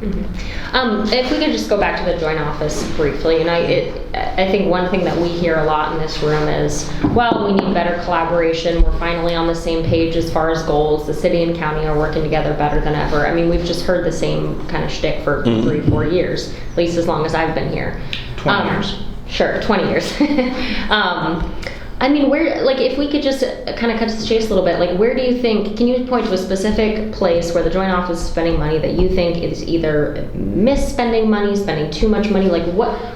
If we could just go back to the joint office briefly, and I think one thing that we hear a lot in this room is, well, we need better collaboration. We're finally on the same page as far as goals. The city and county are working together better than ever. I mean, we've just heard the same kind of shtick for 3-4 years, at least as long as I've been here. 20 years. Sure, 20 years. I mean, where, like, if we could just kind of cut to the chase a little bit, like, where do you think, can you point to a specific place where the joint office is spending money that you think is either misspending money, spending too much money, like,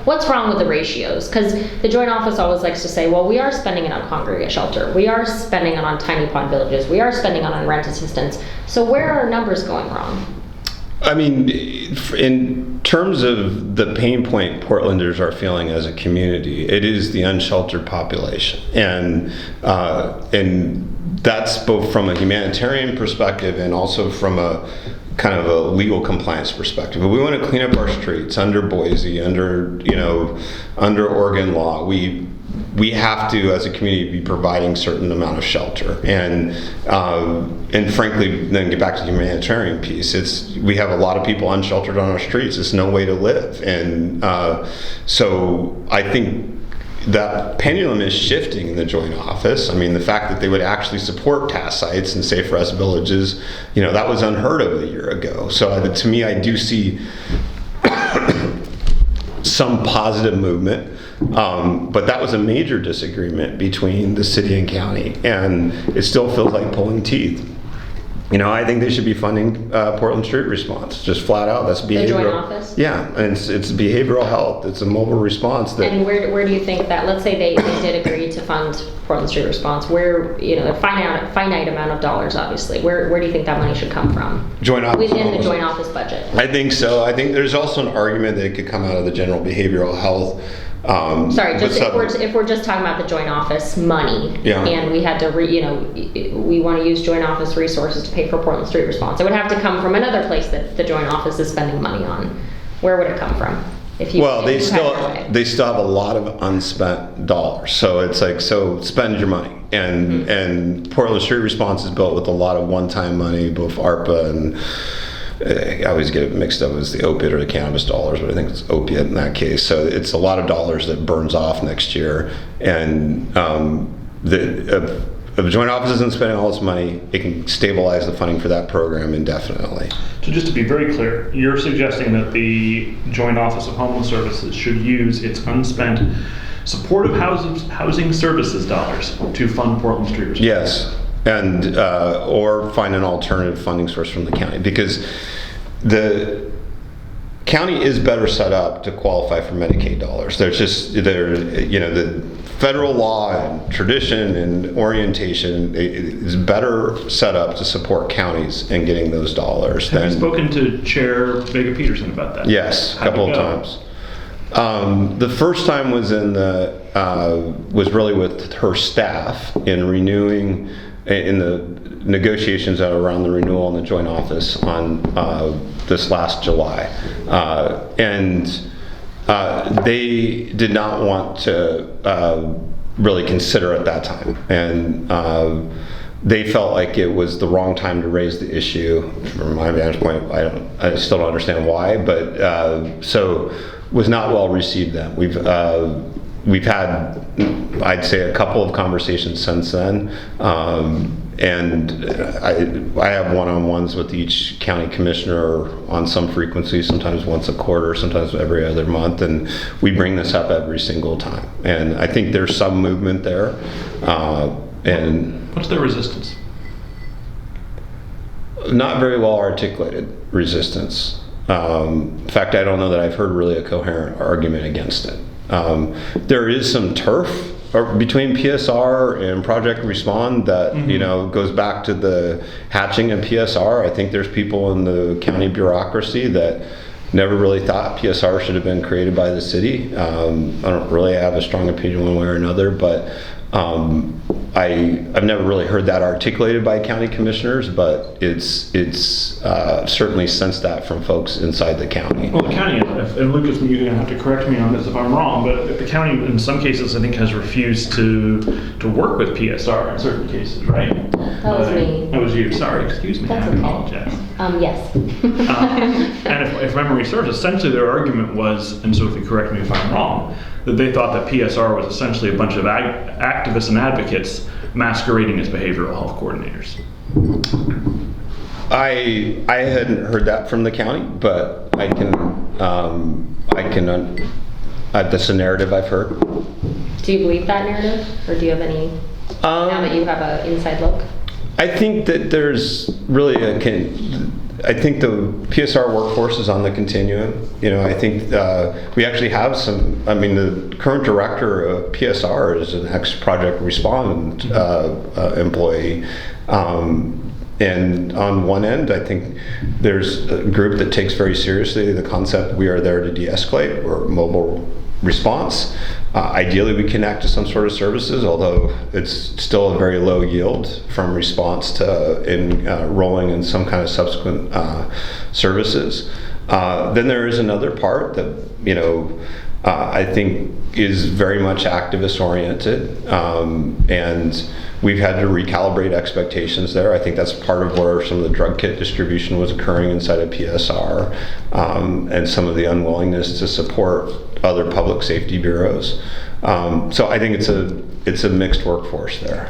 what's wrong with the ratios? Because the joint office always likes to say, well, we are spending it on congregate shelter, we are spending it on tiny pod villages, we are spending it on rent assistance, so where are our numbers going wrong? I mean, in terms of the pain point Portlanders are feeling as a community, it is the unsheltered population, and that's both from a humanitarian perspective and also from a kind of a legal compliance perspective. But we want to clean up our streets under Boise, under Oregon law. We have to, as a community, be providing certain amount of shelter, and frankly, then get back to the humanitarian piece. We have a lot of people unsheltered on our streets. It's no way to live, and so I think that pendulum is shifting in the joint office. I mean, the fact that they would actually support task sites and Safe Rest villages, that was unheard of a year ago. So to me, I do see some positive movement. But that was a major disagreement between the city and county, and it still feels like pulling teeth. I think they should be funding Portland Street Response, just flat out. That's behavioral. The joint office? Yeah, and it's behavioral health. It's a mobile response. And where do you think that, let's say they did agree to fund Portland Street Response, where, a finite amount of dollars, obviously, where do you think that money should come from? Joint office. Within the joint office budget? I think so. I think there's also an argument that it could come out of the general behavioral health. Sorry, just if we're just talking about the joint office money, and we had to, we want to use joint office resources to pay for Portland Street Response, it would have to come from another place that the joint office is spending money on. Where would it come from? They still have a lot of unspent dollars, so it's like, so spend your money, and Portland Street Response is built with a lot of one-time money, both ARPA and. I always get it mixed up as the opiate or the cannabis dollars, but I think it's opiate in that case. So it's a lot of dollars that burns off next year. And if the joint office isn't spending all its money, it can stabilize the funding for that program indefinitely. So just to be very clear, you're suggesting that the Joint Office of Homeless Services should use its unspent supportive housing services dollars to fund Portland Street Response? Yes. And or find an alternative funding source from the county, because the county is better set up to qualify for Medicaid dollars. The federal law and tradition and orientation is better set up to support counties in getting those dollars. Have you spoken to Chair Vega Peterson about that? Yes, a couple of times. The first time was was really with her staff in renewing. In the negotiations that are around the renewal in the joint office on this last July, and they did not want to really consider at that time, and they felt like it was the wrong time to raise the issue. From my vantage point, I still don't understand why, but so was not well received then. We've had, I'd say, a couple of conversations since then, and I have one-on-ones with each county commissioner on some frequency, sometimes once a quarter, sometimes every other month, and we bring this up every single time. And I think there's some movement there. And what's their resistance? Not very well articulated resistance. In fact, I don't know that I've heard really a coherent argument against it. There is some turf between PSR and Project Respond that goes back to the hatching of PSR. I think there's people in the county bureaucracy that never really thought PSR should have been created by the city. I don't really have a strong opinion one way or another, but I've never really heard that articulated by county commissioners, but it's certainly sensed that from folks inside the county. Well, the county, and Lucas, you're going to have to correct me on this if I'm wrong, but the county in some cases I think has refused to work with PSR in certain cases, right? That was me. That was you. Sorry, excuse me. That's I okay. apologize. Yes. And if memory serves, essentially their argument was, and Sophie, correct me if I'm wrong, that they thought that PSR was essentially a bunch of activists and advocates masquerading as behavioral health coordinators. I hadn't heard that from the county, but that's the narrative I've heard. Do you believe that narrative, or do you have any, now that you have an inside look? I think that there's really I think the PSR workforce is on the continuum. I think we actually have the current director of PSR is an ex-Project Respond employee. And on one end, I think there's a group that takes very seriously the concept we are there to de-escalate, or mobile response. Ideally, we connect to some sort of services, although it's still a very low yield from response to enrolling in some kind of subsequent services. Then there is another part that I think is very much activist oriented, and we've had to recalibrate expectations there. I think that's part of where some of the drug kit distribution was occurring inside of PSR, and some of the unwillingness to support other public safety bureaus. So I think it's a mixed workforce there.